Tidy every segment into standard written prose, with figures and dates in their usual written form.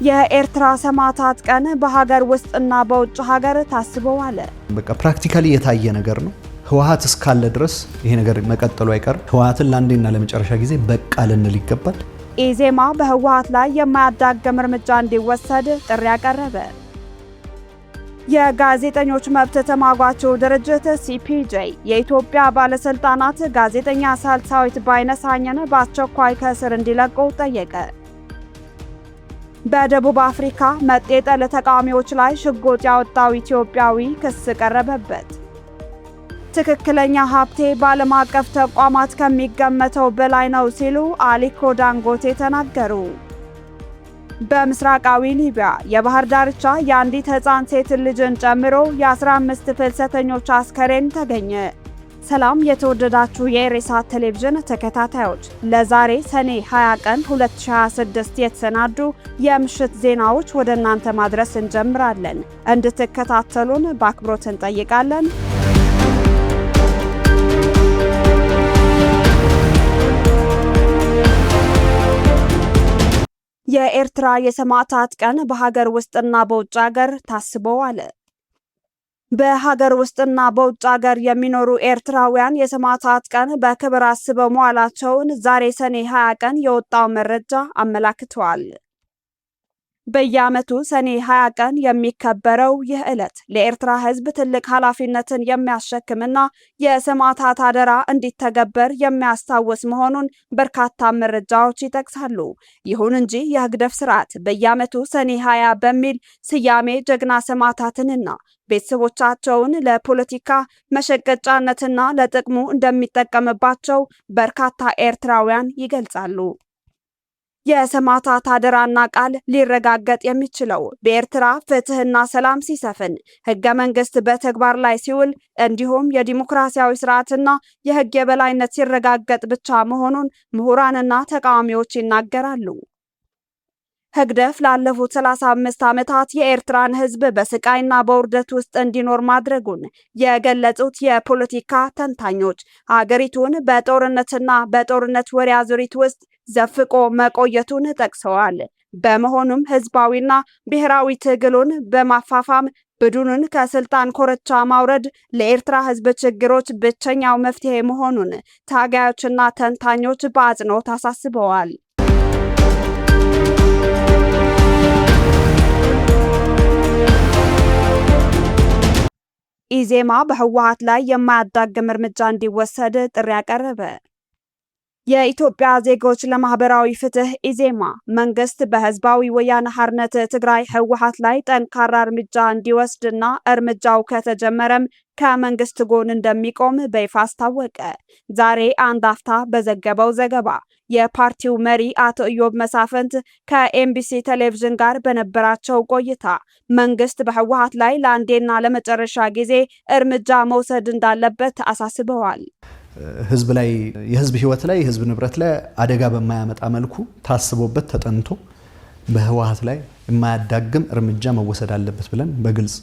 የኤርትራ ሰማዕታት ቀን በሀገር ውስጥና በውጭ ሀገር ታስበዋል። በቃ ፕራክቲካሊ የታየ ነገር ነው። ህወሓት እስካለ ድረስ ይሄ ነገር መቀጠሉ አይቀርም። ህወሓትን ለአንዴና ለመጨረሻ ጊዜ በቃ ልንል ይገባል። ኢዜማ በህወሓት ላይ የማያዳግም እርምጃ እንዲወሰድ ጥሪ ያቀረበ። የጋዜጠኞች መብት ተሟጋቹ ድርጅት ሲፒጄ የኢትዮጵያ ባለስልጣናት ጋዜጠኛ ሳልሳዊት ባይነሳኝን በአስቸኳይ ከእስር እንዲለቁ ጠየቀ። በደቡብ አፍሪካ መጤጠል ተቃዋሚዎች ላይ ሽጉጥ ያወጣው ኢትዮጵያዊ ክስ ቀረበበት። ትክክለኛ ሀብቴ በዓለም አቀፍ ተቋማት ከሚገመተው በላይ ነው ሲሉ አሊኮ ዳንጎቴ ተናገሩ። በምስራቃዊ ሊቢያ የባህር ዳርቻ የአንዲት ህፃን ሴት ልጅን ጨምሮ የ15 ፍልሰተኞች አስከሬን ተገኘ። ሰላም የተወደዳችሁ የኢሬሳት ቴሌቪዥን ተከታታዮች፣ ለዛሬ ሰኔ 20 ቀን 2026 የተሰናዱ የምሽት ዜናዎች ወደ እናንተ ማድረስ እንጀምራለን። እንድትከታተሉን በአክብሮት እንጠይቃለን። የኤርትራ የሰማዕታት ቀን በሀገር ውስጥና በውጭ ሀገር ታስበዋል። በሀገር ውስጥና በውጭ ሀገር የሚኖሩ ኤርትራውያን የሰማዕታት ቀን በክብር አስበው መዋላቸውን ዛሬ ሰኔ 20 ቀን የወጣው መረጃ አመላክቷል። በየዓመቱ ሰኔ 20 ቀን የሚከበረው ይህ ዕለት ለኤርትራ ሕዝብ ትልቅ ኃላፊነትን የሚያሸክምና የሰማዕታት አደራ እንዲተገበር የሚያስታውስ መሆኑን በርካታ መረጃዎች ይጠቅሳሉ። ይሁን እንጂ የህግደፍ ስርዓት በየዓመቱ ሰኔ 20 በሚል ስያሜ ጀግና ሰማዕታትንና ቤተሰቦቻቸውን ለፖለቲካ መሸቀጫነትና ለጥቅሙ እንደሚጠቀምባቸው በርካታ ኤርትራውያን ይገልጻሉ። የሰማዕታት አደራና ቃል ሊረጋገጥ የሚችለው በኤርትራ ፍትህና ሰላም ሲሰፍን፣ ህገ መንግስት በተግባር ላይ ሲውል፣ እንዲሁም የዲሞክራሲያዊ ስርዓትና የህግ የበላይነት ሲረጋገጥ ብቻ መሆኑን ምሁራንና ተቃዋሚዎች ይናገራሉ። ህግደፍ ላለፉት 35 ዓመታት የኤርትራን ህዝብ በስቃይና በውርደት ውስጥ እንዲኖር ማድረጉን የገለጹት የፖለቲካ ተንታኞች ሀገሪቱን በጦርነትና በጦርነት ወሬ አዙሪት ውስጥ ዘፍቆ መቆየቱን ጠቅሰዋል። በመሆኑም ህዝባዊና ብሔራዊ ትግሉን በማፋፋም ቡድኑን ከስልጣን ኮርቻ ማውረድ ለኤርትራ ህዝብ ችግሮች ብቸኛው መፍትሄ መሆኑን ታጋዮችና ተንታኞች በአጽንኦት አሳስበዋል። ኢዜማ በህወሓት ላይ የማያዳግም እርምጃ እንዲወሰድ ጥሪ ያቀረበ። የኢትዮጵያ ዜጎች ለማህበራዊ ፍትህ ኢዜማ መንግስት በህዝባዊ ወያነ ሓርነት ትግራይ ህወሓት ላይ ጠንካራ እርምጃ እንዲወስድና እርምጃው ከተጀመረም ከመንግስት ጎን እንደሚቆም በይፋ አስታወቀ። ዛሬ አንድ አፍታ በዘገበው ዘገባ የፓርቲው መሪ አቶ ኢዮብ መሳፍንት ከኤምቢሲ ቴሌቪዥን ጋር በነበራቸው ቆይታ መንግስት በህወሓት ላይ ለአንዴና ለመጨረሻ ጊዜ እርምጃ መውሰድ እንዳለበት አሳስበዋል። ህዝብ ላይ የህዝብ ህይወት ላይ የህዝብ ንብረት ላይ አደጋ በማያመጣ መልኩ ታስቦበት ተጠንቶ በህወሓት ላይ የማያዳግም እርምጃ መወሰድ አለበት ብለን በግልጽ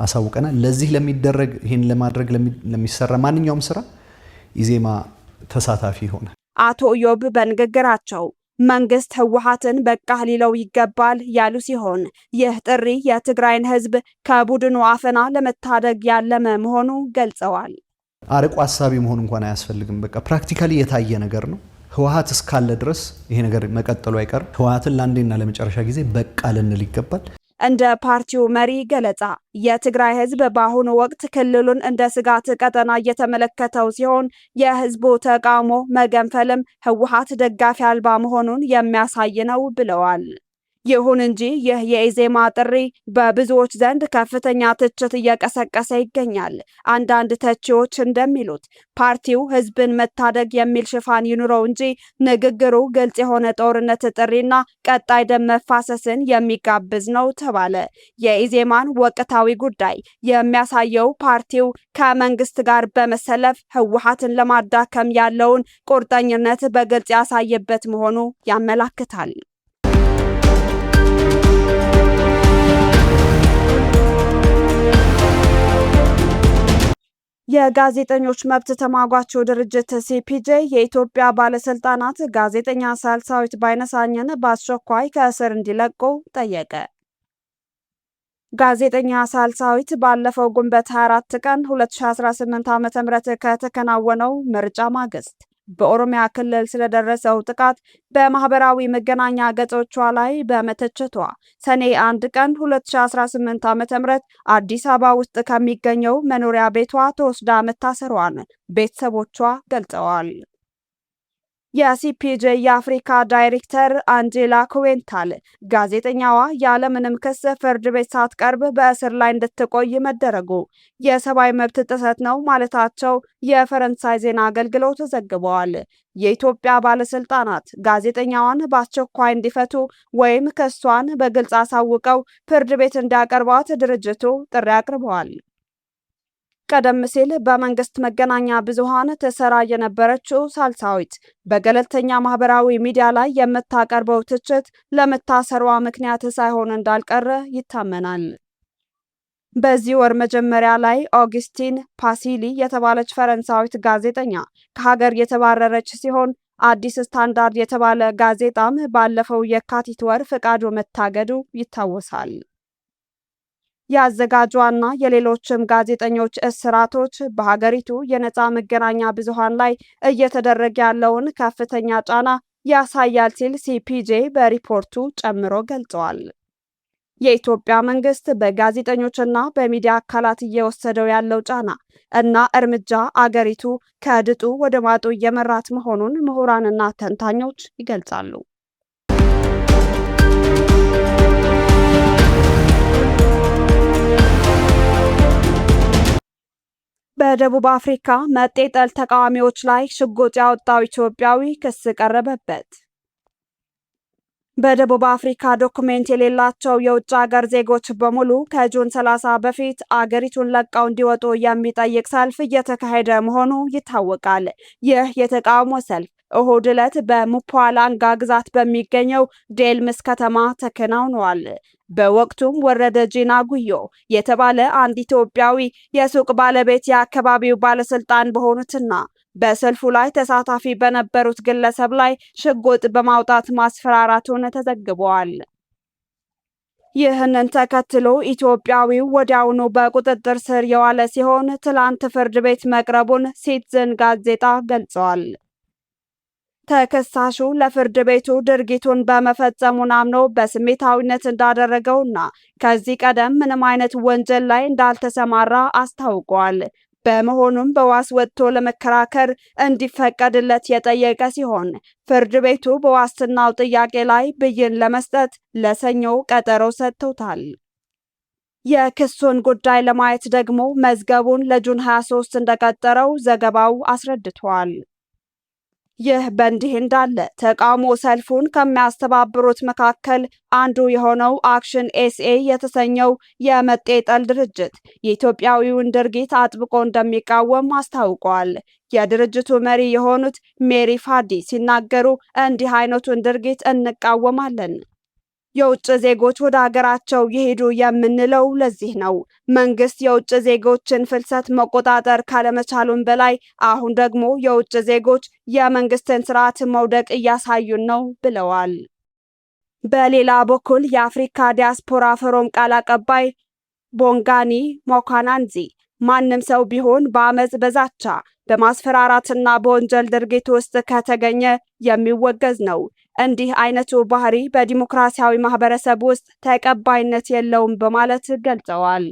አሳውቀናል። ለዚህ ለሚደረግ ይሄን ለማድረግ ለሚሰራ ማንኛውም ስራ ኢዜማ ተሳታፊ ይሆናል። አቶ ኢዮብ በንግግራቸው መንግስት ህወሓትን በቃ ሊለው ይገባል ያሉ ሲሆን ይህ ጥሪ የትግራይን ህዝብ ከቡድኑ አፈና ለመታደግ ያለመ መሆኑ ገልጸዋል። አርቆ ሐሳቢ መሆን እንኳን አያስፈልግም። በቃ ፕራክቲካሊ የታየ ነገር ነው። ህወሓት እስካለ ድረስ ይሄ ነገር መቀጠሉ አይቀርም። ህወሓትን ለአንዴና ለመጨረሻ ጊዜ በቃ ልንል ይገባል። እንደ ፓርቲው መሪ ገለጻ የትግራይ ህዝብ በአሁኑ ወቅት ክልሉን እንደ ስጋት ቀጠና እየተመለከተው ሲሆን የህዝቡ ተቃውሞ መገንፈልም ህወሓት ደጋፊ አልባ መሆኑን የሚያሳይ ነው ብለዋል። ይሁን እንጂ ይህ የኢዜማ ጥሪ በብዙዎች ዘንድ ከፍተኛ ትችት እየቀሰቀሰ ይገኛል። አንዳንድ ተቺዎች እንደሚሉት ፓርቲው ህዝብን መታደግ የሚል ሽፋን ይኑረው እንጂ ንግግሩ ግልጽ የሆነ ጦርነት ጥሪና ቀጣይ ደም መፋሰስን የሚጋብዝ ነው ተባለ። የኢዜማን ወቅታዊ ጉዳይ የሚያሳየው ፓርቲው ከመንግስት ጋር በመሰለፍ ህወሓትን ለማዳከም ያለውን ቁርጠኝነት በግልጽ ያሳየበት መሆኑ ያመላክታል። የጋዜጠኞች መብት ተሟጋቹ ድርጅት ሲፒጄ የኢትዮጵያ ባለስልጣናት ጋዜጠኛ ሳልሳዊት ባይነሳኝን በአስቸኳይ ከእስር እንዲለቁ ጠየቀ። ጋዜጠኛ ሳልሳዊት ባለፈው ግንቦት 24 ቀን 2018 ዓ.ም ከተከናወነው ምርጫ ማግስት በኦሮሚያ ክልል ስለደረሰው ጥቃት በማህበራዊ መገናኛ ገጾቿ ላይ በመተቸቷ ሰኔ 1 ቀን 2018 ዓ.ም አዲስ አበባ ውስጥ ከሚገኘው መኖሪያ ቤቷ ተወስዳ መታሰሯን ቤተሰቦቿ ገልጸዋል። የሲፒጄ የአፍሪካ ዳይሬክተር አንጄላ ኩዌንታል ጋዜጠኛዋ ያለምንም ክስ ፍርድ ቤት ሳትቀርብ በእስር ላይ እንድትቆይ መደረጉ የሰብአዊ መብት ጥሰት ነው ማለታቸው የፈረንሳይ ዜና አገልግሎት ዘግበዋል። የኢትዮጵያ ባለስልጣናት ጋዜጠኛዋን በአስቸኳይ እንዲፈቱ ወይም ክሷን በግልጽ አሳውቀው ፍርድ ቤት እንዲያቀርቧት ድርጅቱ ጥሪ አቅርበዋል። ቀደም ሲል በመንግስት መገናኛ ብዙሃን ተሰራ የነበረችው ሳልሳዊት በገለልተኛ ማህበራዊ ሚዲያ ላይ የምታቀርበው ትችት ለመታሰሯ ምክንያት ሳይሆን እንዳልቀረ ይታመናል። በዚህ ወር መጀመሪያ ላይ ኦግስቲን ፓሲሊ የተባለች ፈረንሳዊት ጋዜጠኛ ከሀገር የተባረረች ሲሆን አዲስ ስታንዳርድ የተባለ ጋዜጣም ባለፈው የካቲት ወር ፈቃዱ መታገዱ ይታወሳል። የአዘጋጇና የሌሎችም ጋዜጠኞች እስራቶች በሀገሪቱ የነፃ መገናኛ ብዙሃን ላይ እየተደረገ ያለውን ከፍተኛ ጫና ያሳያል ሲል ሲፒጄ በሪፖርቱ ጨምሮ ገልጸዋል። የኢትዮጵያ መንግስት በጋዜጠኞችና በሚዲያ አካላት እየወሰደው ያለው ጫና እና እርምጃ አገሪቱ ከድጡ ወደ ማጡ እየመራት መሆኑን ምሁራንና ተንታኞች ይገልጻሉ። በደቡብ አፍሪካ መጤጠል ተቃዋሚዎች ላይ ሽጉጥ ያወጣው ኢትዮጵያዊ ክስ ቀረበበት። በደቡብ አፍሪካ ዶክሜንት የሌላቸው የውጭ ሀገር ዜጎች በሙሉ ከጁን 30 በፊት አገሪቱን ለቀው እንዲወጡ የሚጠይቅ ሰልፍ እየተካሄደ መሆኑ ይታወቃል። ይህ የተቃውሞ ሰልፍ እሁድ ዕለት በሙፓላንጋ ግዛት በሚገኘው ዴልምስ ከተማ ተከናውኗል። በወቅቱም ወረደ ጂና ጉዮ የተባለ አንድ ኢትዮጵያዊ የሱቅ ባለቤት የአካባቢው ባለስልጣን በሆኑትና በሰልፉ ላይ ተሳታፊ በነበሩት ግለሰብ ላይ ሽጉጥ በማውጣት ማስፈራራቱን ተዘግቧል። ይህንን ተከትሎ ኢትዮጵያዊው ወዲያውኑ በቁጥጥር ስር የዋለ ሲሆን ትላንት ፍርድ ቤት መቅረቡን ሲቲዝን ጋዜጣ ገልጿል። ተከሳሹ ለፍርድ ቤቱ ድርጊቱን በመፈጸሙን አምኖ በስሜታዊነት እንዳደረገውና ከዚህ ቀደም ምንም አይነት ወንጀል ላይ እንዳልተሰማራ አስታውቋል። በመሆኑም በዋስ ወጥቶ ለመከራከር እንዲፈቀድለት የጠየቀ ሲሆን ፍርድ ቤቱ በዋስትናው ጥያቄ ላይ ብይን ለመስጠት ለሰኞ ቀጠሮ ሰጥቶታል። የክሱን ጉዳይ ለማየት ደግሞ መዝገቡን ለጁን 23 እንደቀጠረው ዘገባው አስረድቷል። ይህ በእንዲህ እንዳለ ተቃውሞ ሰልፉን ከሚያስተባብሩት መካከል አንዱ የሆነው አክሽን ኤስኤ የተሰኘው የመጤጠል ድርጅት የኢትዮጵያዊውን ድርጊት አጥብቆ እንደሚቃወም አስታውቋል። የድርጅቱ መሪ የሆኑት ሜሪ ፋዲ ሲናገሩ እንዲህ አይነቱን ድርጊት እንቃወማለን። የውጭ ዜጎች ወደ ሀገራቸው ይሄዱ የምንለው ለዚህ ነው። መንግስት የውጭ ዜጎችን ፍልሰት መቆጣጠር ካለመቻሉም በላይ አሁን ደግሞ የውጭ ዜጎች የመንግስትን ስርዓት መውደቅ እያሳዩን ነው ብለዋል። በሌላ በኩል የአፍሪካ ዲያስፖራ ፎረም ቃል አቀባይ ቦንጋኒ ሞካናንዚ ማንም ሰው ቢሆን በአመፅ፣ በዛቻ፣ በማስፈራራትና በወንጀል ድርጊት ውስጥ ከተገኘ የሚወገዝ ነው። እንዲህ አይነቱ ባህሪ በዲሞክራሲያዊ ማህበረሰብ ውስጥ ተቀባይነት የለውም በማለት ገልጸዋል።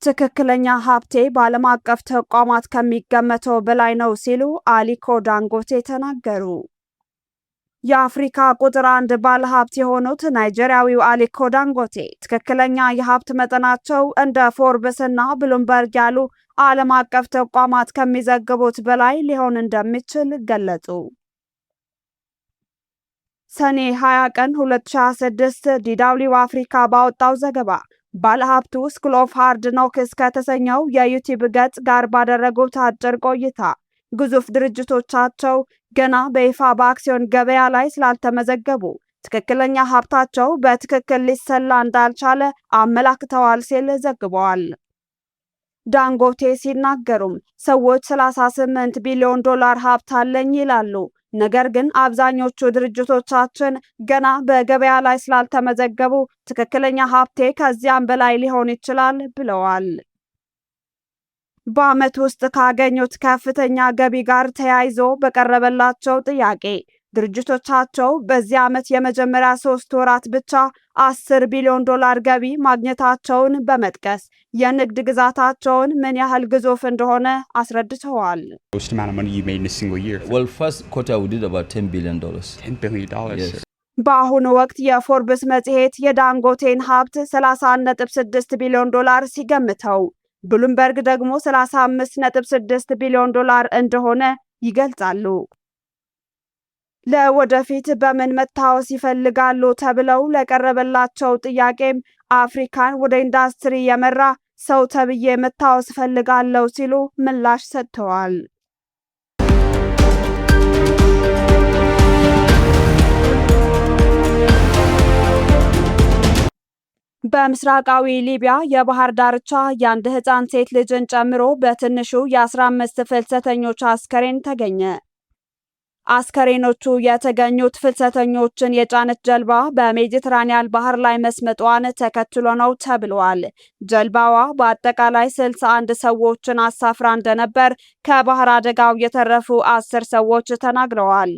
ትክክለኛ ሀብቴ በዓለም አቀፍ ተቋማት ከሚገመተው በላይ ነው ሲሉ አሊኮ ዳንጎቴ ተናገሩ። የአፍሪካ ቁጥር 1 ባለሀብት የሆኑት ናይጄሪያዊው አሊኮ ዳንጎቴ ትክክለኛ የሀብት መጠናቸው እንደ ፎርብስ እና ብሉምበርግ ያሉ ዓለም አቀፍ ተቋማት ከሚዘግቡት በላይ ሊሆን እንደሚችል ገለጹ። ሰኔ 20 ቀን 2026 ዲዳብሊው አፍሪካ ባወጣው ዘገባ ባለሀብቱ ስኩል ኦፍ ሃርድ ኖክስ ከተሰኘው የዩቲዩብ ገጽ ጋር ባደረጉት አጭር ቆይታ ግዙፍ ድርጅቶቻቸው ገና በይፋ በአክሲዮን ገበያ ላይ ስላልተመዘገቡ ትክክለኛ ሀብታቸው በትክክል ሊሰላ እንዳልቻለ አመላክተዋል ሲል ዘግቧል። ዳንጎቴ ሲናገሩም ሰዎች 38 ቢሊዮን ዶላር ሀብት አለኝ ይላሉ። ነገር ግን አብዛኞቹ ድርጅቶቻችን ገና በገበያ ላይ ስላልተመዘገቡ ትክክለኛ ሀብቴ ከዚያም በላይ ሊሆን ይችላል ብለዋል። በዓመት ውስጥ ካገኙት ከፍተኛ ገቢ ጋር ተያይዞ በቀረበላቸው ጥያቄ ድርጅቶቻቸው በዚህ ዓመት የመጀመሪያ 3 ወራት ብቻ 10 ቢሊዮን ዶላር ገቢ ማግኘታቸውን በመጥቀስ የንግድ ግዛታቸውን ምን ያህል ግዙፍ እንደሆነ አስረድተዋል። Well, first quarter we did about $10 billion. $10 billion. Yes. በአሁኑ ወቅት የፎርብስ መጽሔት የዳንጎቴን ሀብት 30.6 ቢሊዮን ዶላር ሲገምተው ብሉምበርግ ደግሞ 35.6 ቢሊዮን ዶላር እንደሆነ ይገልጻሉ። ለወደፊት በምን መታወስ ይፈልጋሉ ተብለው ለቀረበላቸው ጥያቄም አፍሪካን ወደ ኢንዱስትሪ የመራ ሰው ተብዬ መታወስ ፈልጋለሁ ሲሉ ምላሽ ሰጥተዋል። በምስራቃዊ ሊቢያ የባህር ዳርቻ የአንድ ሕፃን ሴት ልጅን ጨምሮ በትንሹ የ15 ፍልሰተኞች አስከሬን ተገኘ። አስከሬኖቹ የተገኙት ፍልሰተኞችን የጫነች ጀልባ በሜዲትራኒያን ባህር ላይ መስመጧን ተከትሎ ነው ተብሏል። ጀልባዋ በአጠቃላይ 61 ሰዎችን አሳፍራ እንደነበር ከባህር አደጋው የተረፉ 10 ሰዎች ተናግረዋል።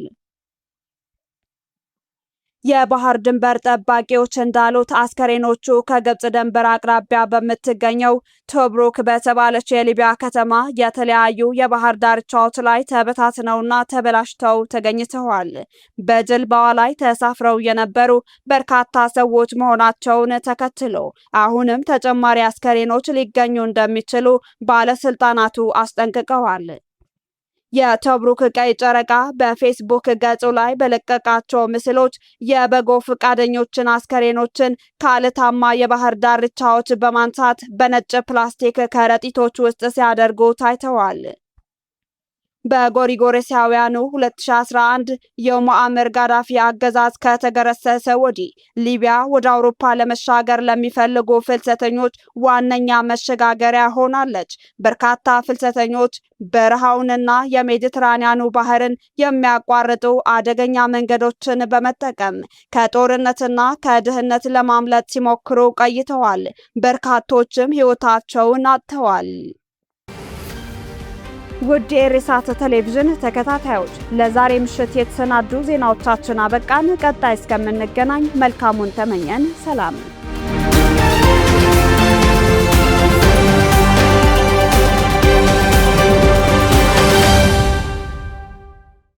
የባህር ድንበር ጠባቂዎች እንዳሉት አስከሬኖቹ ከግብጽ ድንበር አቅራቢያ በምትገኘው ቶብሩክ በተባለች የሊቢያ ከተማ የተለያዩ የባህር ዳርቻዎች ላይ ተበታትነውና ተበላሽተው ተገኝተዋል። በጀልባዋ ላይ ተሳፍረው የነበሩ በርካታ ሰዎች መሆናቸውን ተከትሎ አሁንም ተጨማሪ አስከሬኖች ሊገኙ እንደሚችሉ ባለስልጣናቱ አስጠንቅቀዋል። የቶብሩክ ቀይ ጨረቃ በፌስቡክ ገጹ ላይ በለቀቃቸው ምስሎች የበጎ ፈቃደኞችን አስከሬኖችን ከአለታማ የባህር ዳርቻዎች በማንሳት በነጭ ፕላስቲክ ከረጢቶች ውስጥ ሲያደርጉ ታይተዋል። በጎሪጎረሲያውያኑ 2011 የሙአመር ጋዳፊ አገዛዝ ከተገረሰሰ ወዲህ ሊቢያ ወደ አውሮፓ ለመሻገር ለሚፈልጉ ፍልሰተኞች ዋነኛ መሸጋገሪያ ሆናለች። በርካታ ፍልሰተኞች በረሃውንና የሜዲትራኒያኑ ባህርን የሚያቋርጡ አደገኛ መንገዶችን በመጠቀም ከጦርነትና ከድህነት ለማምለጥ ሲሞክሩ ቆይተዋል። በርካቶችም ሕይወታቸውን አጥተዋል። ውድ የኢሬሳት ቴሌቪዥን ተከታታዮች ለዛሬ ምሽት የተሰናዱ ዜናዎቻችን አበቃን። ቀጣይ እስከምንገናኝ መልካሙን ተመኘን። ሰላም።